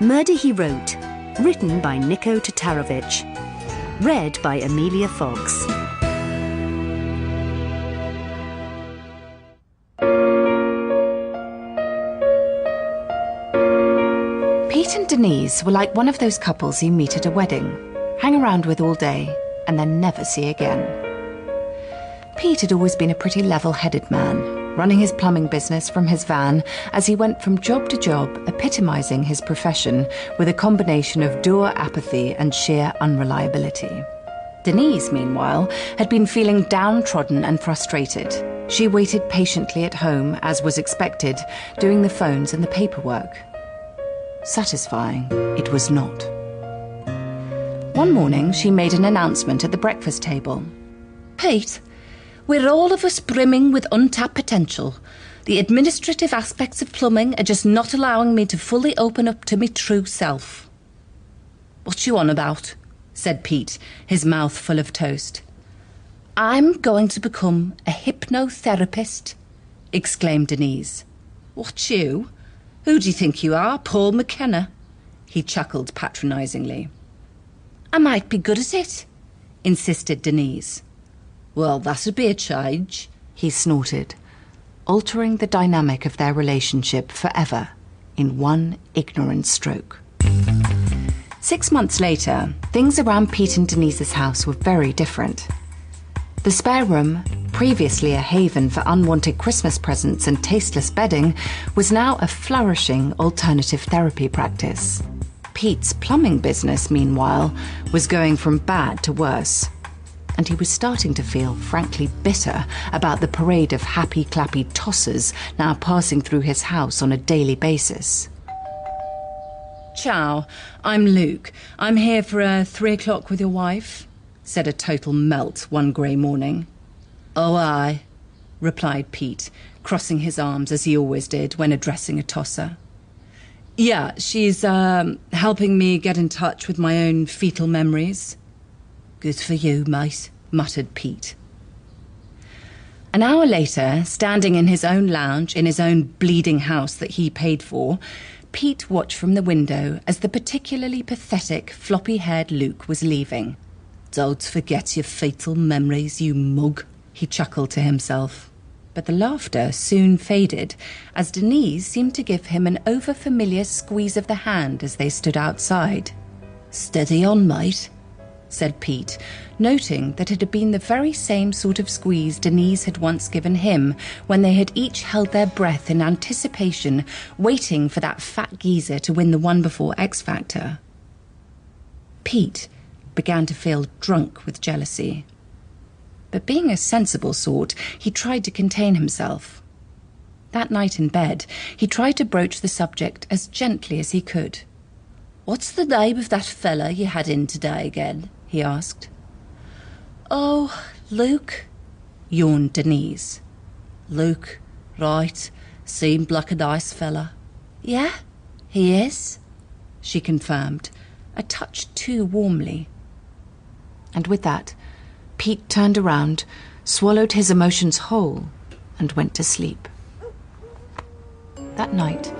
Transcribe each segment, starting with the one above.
Murder He Wrote, written by Nico Tatarovich. Read by Amelia Fox. Pete and Denise were like one of those couples you meet at a wedding, hang around with all day, and then never see again. Pete had always been a pretty level-headed man, running his plumbing business from his van as he went from job to job, epitomising his profession with a combination of dour apathy and sheer unreliability. Denise, meanwhile, had been feeling downtrodden and frustrated. She waited patiently at home, as was expected, doing the phones and the paperwork. Satisfying, it was not. One morning, she made an announcement at the breakfast table. Pete, we're all of us brimming with untapped potential. The administrative aspects of plumbing are just not allowing me to fully open up to me true self. What you on about? Said Pete, his mouth full of toast. I'm going to become a hypnotherapist, exclaimed Denise. What, you? Who do you think you are, Paul McKenna? He chuckled patronisingly. I might be good at it, insisted Denise. Well, that'd be a change, he snorted, altering the dynamic of their relationship forever in one ignorant stroke. 6 months later, things around Pete and Denise's house were very different. The spare room, previously a haven for unwanted Christmas presents and tasteless bedding, was now a flourishing alternative therapy practice. Pete's plumbing business, meanwhile, was going from bad to worse, and he was starting to feel frankly bitter about the parade of happy-clappy tossers now passing through his house on a daily basis. Ciao, I'm Luke. I'm here for 3 o'clock with your wife, said a total melt one grey morning. Oh, aye, replied Pete, crossing his arms as he always did when addressing a tosser. Yeah, she's helping me get in touch with my own fetal memories. Good for you, mate, muttered Pete. An hour later, standing in his own lounge in his own bleeding house that he paid for, Pete watched from the window as the particularly pathetic, floppy-haired Luke was leaving. Don't forget your fetal memories, you mug, he chuckled to himself. But the laughter soon faded as Denise seemed to give him an over-familiar squeeze of the hand as they stood outside. Steady on, mate, said Pete, noting that it had been the very same sort of squeeze Denise had once given him when they had each held their breath in anticipation, waiting for that fat geezer to win the One Before X Factor. Pete began to feel drunk with jealousy. But being a sensible sort, he tried to contain himself. That night in bed, he tried to broach the subject as gently as he could. "What's the name of that fella you had in today again?" he asked. "Oh, Luke," yawned Denise. "Luke, right. Seemed like a nice fella." "Yeah, he is," she confirmed, a touch too warmly. And with that, Pete turned around, swallowed his emotions whole, and went to sleep. That night,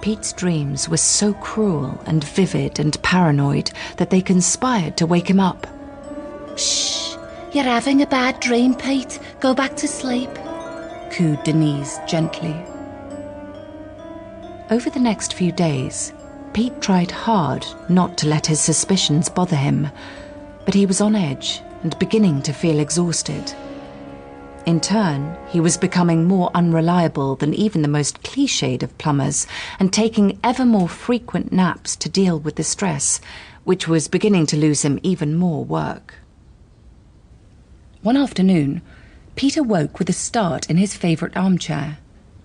Pete's dreams were so cruel and vivid and paranoid that they conspired to wake him up. "Shh, you're having a bad dream, Pete. Go back to sleep," cooed Denise gently. Over the next few days, Pete tried hard not to let his suspicions bother him, but he was on edge and beginning to feel exhausted. In turn, he was becoming more unreliable than even the most cliched of plumbers and taking ever more frequent naps to deal with the stress, which was beginning to lose him even more work. One afternoon, Peter woke with a start in his favourite armchair.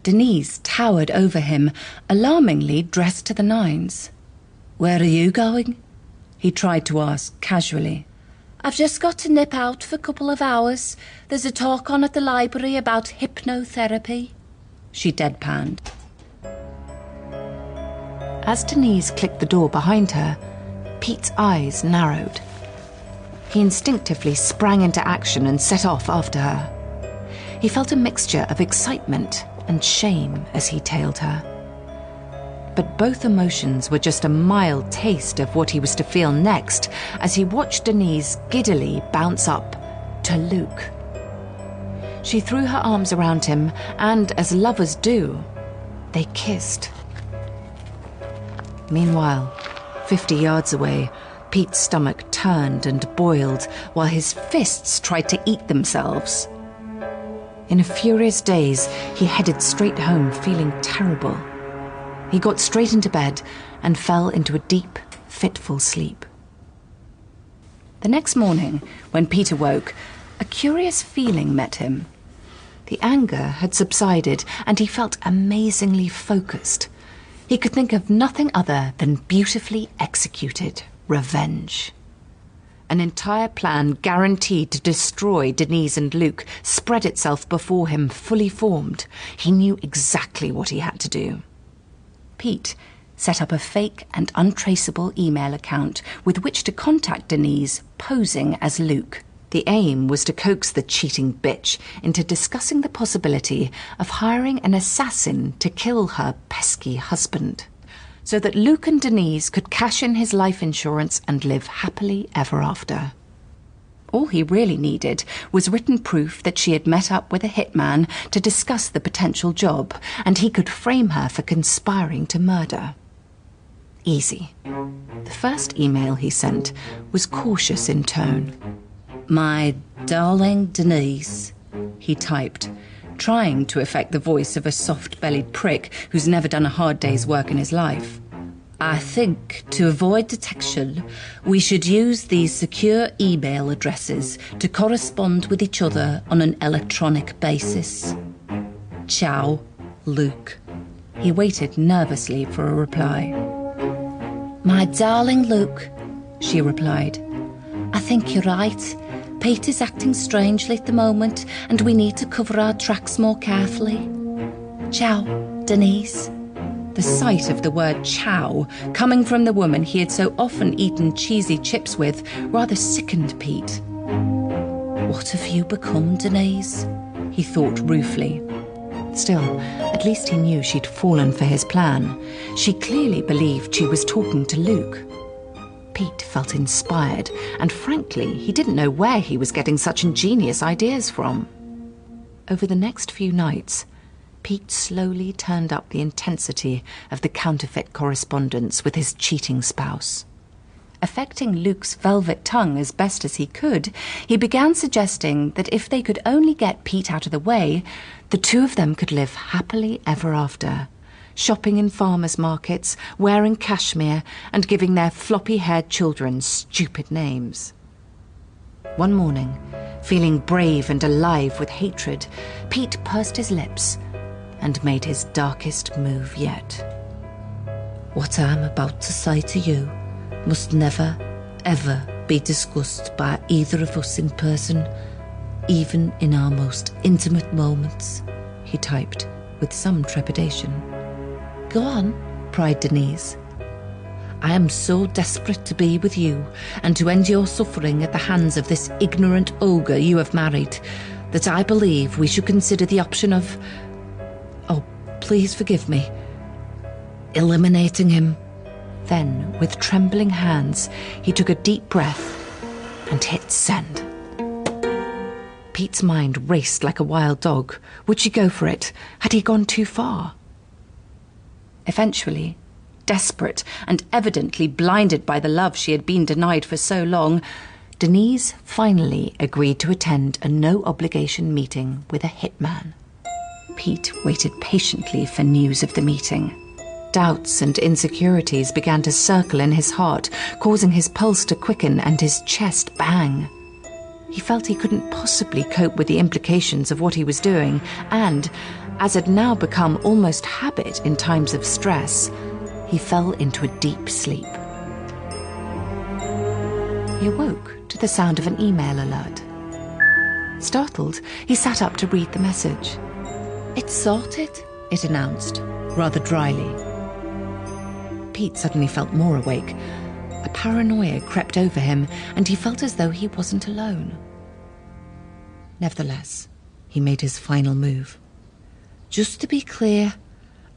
Denise towered over him, alarmingly dressed to the nines. "Where are you going?" he tried to ask casually. "I've just got to nip out for a couple of hours. There's a talk on at the library about hypnotherapy," she deadpanned. As Denise clicked the door behind her, Pete's eyes narrowed. He instinctively sprang into action and set off after her. He felt a mixture of excitement and shame as he tailed her. But both emotions were just a mild taste of what he was to feel next as he watched Denise giddily bounce up to Luke. She threw her arms around him, and as lovers do, they kissed. Meanwhile, 50 yards away, Pete's stomach turned and boiled while his fists tried to eat themselves. In a furious daze, he headed straight home, feeling terrible. He got straight into bed and fell into a deep, fitful sleep. The next morning, when Pete awoke, a curious feeling met him. The anger had subsided, and he felt amazingly focused. He could think of nothing other than beautifully executed revenge. An entire plan guaranteed to destroy Denise and Luke spread itself before him, fully formed. He knew exactly what he had to do. Pete set up a fake and untraceable email account with which to contact Denise, posing as Luke. The aim was to coax the cheating bitch into discussing the possibility of hiring an assassin to kill her pesky husband, so that Luke and Denise could cash in his life insurance and live happily ever after. All he really needed was written proof that she had met up with a hitman to discuss the potential job, and he could frame her for conspiring to murder. Easy. The first email he sent was cautious in tone. "My darling Denise," he typed, trying to affect the voice of a soft-bellied prick who's never done a hard day's work in his life. "I think, to avoid detection, we should use these secure email addresses to correspond with each other on an electronic basis. Ciao, Luke." He waited nervously for a reply. "My darling Luke," she replied, "I think you're right. Pete is acting strangely at the moment, and we need to cover our tracks more carefully. Ciao, Denise." The sight of the word ciao coming from the woman he had so often eaten cheesy chips with rather sickened Pete. "What have you become, Denise?" he thought ruefully. Still, at least he knew she'd fallen for his plan. She clearly believed she was talking to Luke. Pete felt inspired, and frankly, he didn't know where he was getting such ingenious ideas from. Over the next few nights, Pete slowly turned up the intensity of the counterfeit correspondence with his cheating spouse. Affecting Luke's velvet tongue as best as he could, he began suggesting that if they could only get Pete out of the way, the two of them could live happily ever after, shopping in farmers' markets, wearing cashmere, and giving their floppy-haired children stupid names. One morning, feeling brave and alive with hatred, Pete pursed his lips and made his darkest move yet. "What I'm about to say to you must never, ever be discussed by either of us in person, even in our most intimate moments," he typed with some trepidation. "Go on," cried Denise. "I am so desperate to be with you and to end your suffering at the hands of this ignorant ogre you have married that I believe we should consider the option of, oh, please forgive me, eliminating him." Then, with trembling hands, he took a deep breath and hit send. Pete's mind raced like a wild dog. Would she go for it? Had he gone too far? Eventually, desperate and evidently blinded by the love she had been denied for so long, Denise finally agreed to attend a no-obligation meeting with a hitman. Pete waited patiently for news of the meeting. Doubts and insecurities began to circle in his heart, causing his pulse to quicken and his chest bang. He felt he couldn't possibly cope with the implications of what he was doing, and, as had now become almost habit in times of stress, he fell into a deep sleep. He awoke to the sound of an email alert. Startled, he sat up to read the message. "It's sorted," it announced, rather dryly. Pete suddenly felt more awake. A paranoia crept over him, and he felt as though he wasn't alone. Nevertheless, he made his final move. "Just to be clear,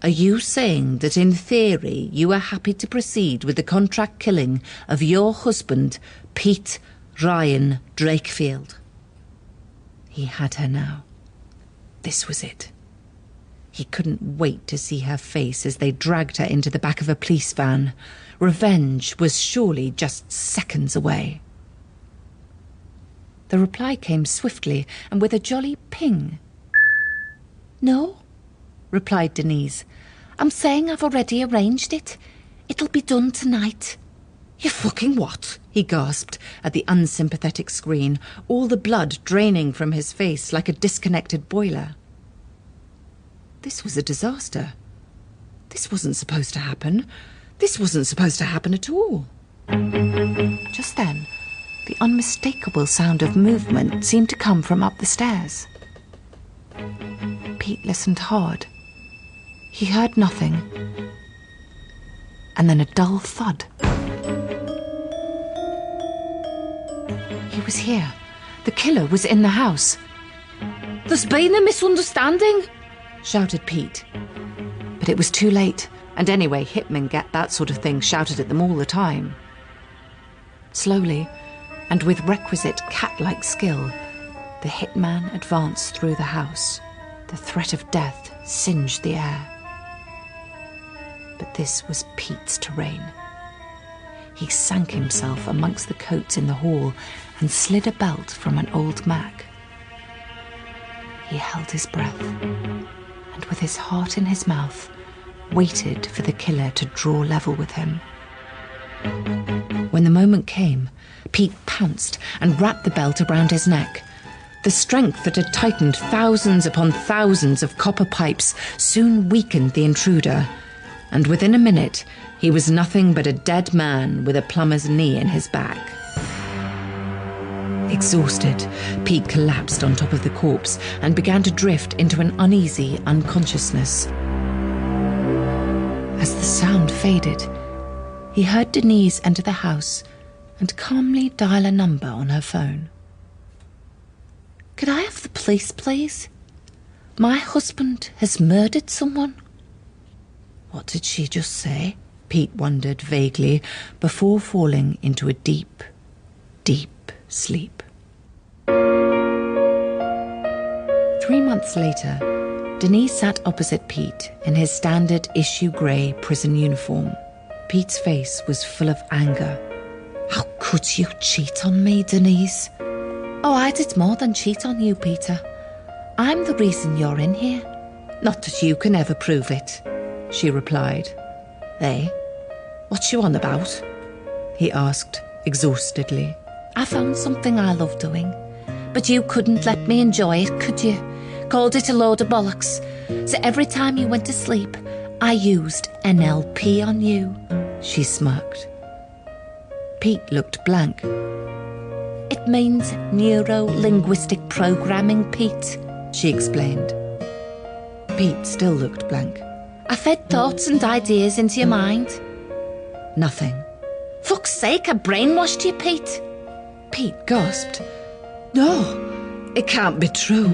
Are you saying that in theory you are happy to proceed with the contract killing of your husband, Pete Ryan Drakefield? He had her now. This was it. He couldn't wait to see her face as they dragged her into the back of a police van. Revenge was surely just seconds away. The reply came swiftly and with a jolly ping. No, replied Denise. I'm saying I've already arranged it. It'll be done tonight. You fucking what? He gasped at the unsympathetic screen, all the blood draining from his face like a disconnected boiler. This was a disaster. This wasn't supposed to happen. This wasn't supposed to happen at all. Just then, the unmistakable sound of movement seemed to come from up the stairs. Pete listened hard. He heard nothing. And then a dull thud. He was here. The killer was in the house. There's been a misunderstanding, shouted Pete. But it was too late. And anyway, hitmen get that sort of thing shouted at them all the time. Slowly, and with requisite cat-like skill, the hitman advanced through the house. The threat of death singed the air. But this was Pete's terrain. He sank himself amongst the coats in the hall and slid a belt from an old Mac. He held his breath, and with his heart in his mouth, waited for the killer to draw level with him. When the moment came, Pete pounced and wrapped the belt around his neck. The strength that had tightened thousands upon thousands of copper pipes soon weakened the intruder, and within a minute he was nothing but a dead man with a plumber's knee in his back. Exhausted, Pete collapsed on top of the corpse and began to drift into an uneasy unconsciousness. As the sound faded, he heard Denise enter the house and calmly dial a number on her phone. Could I have the police, please? My husband has murdered someone. What did she just say? Pete wondered vaguely before falling into a deep, deep sleep. 3 months later, Denise sat opposite Pete in his standard issue grey prison uniform. Pete's face was full of anger. How could you cheat on me, Denise? Oh, I did more than cheat on you, Peter. I'm the reason you're in here. Not that you can ever prove it, she replied. Eh? What you on about? He asked exhaustedly. I found something I love doing, but you couldn't let me enjoy it, could you? Called it a load of bollocks. So every time you went to sleep, I used NLP on you. She smirked. Pete looked blank. It means neuro-linguistic programming, Pete, she explained. Pete still looked blank. I fed thoughts and ideas into your mind. Nothing. Fuck's sake, I brainwashed you, Pete. Pete gasped. No, it can't be true.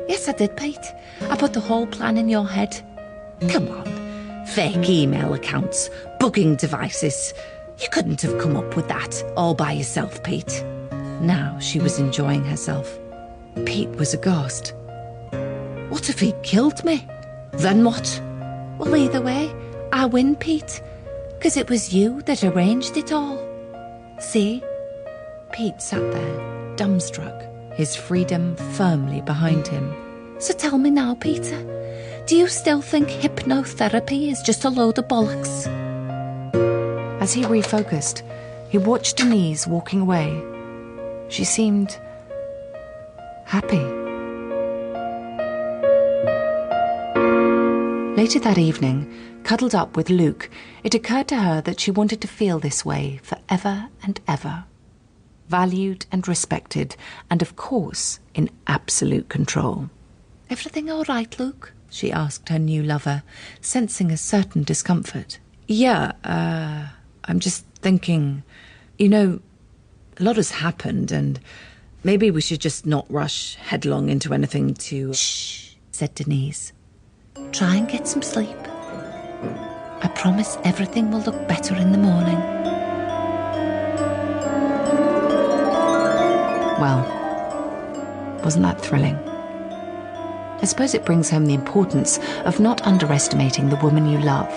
Yes, I did, Pete. I put the whole plan in your head. Come on. Fake email accounts, bugging devices. You couldn't have come up with that all by yourself, Pete. Now she was enjoying herself. Pete was aghast. What if he killed me? Then what? Well, either way, I win, Pete. Because it was you that arranged it all. See? Pete sat there, dumbstruck, his freedom firmly behind him. So tell me now, Peter, do you still think hypnotherapy is just a load of bollocks? As he refocused, he watched Denise walking away. She seemed happy. Later that evening, cuddled up with Luke, it occurred to her that she wanted to feel this way forever and ever. Valued and respected, and of course, in absolute control. Everything all right, Luke? She asked her new lover, sensing a certain discomfort. Yeah, I'm just thinking, a lot has happened, and maybe we should just not rush headlong into anything too... Shh, said Denise. Try and get some sleep. I promise everything will look better in the morning. Well, wasn't that thrilling? I suppose it brings home the importance of not underestimating the woman you love,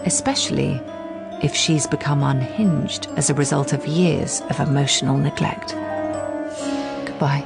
especially if she's become unhinged as a result of years of emotional neglect. Goodbye.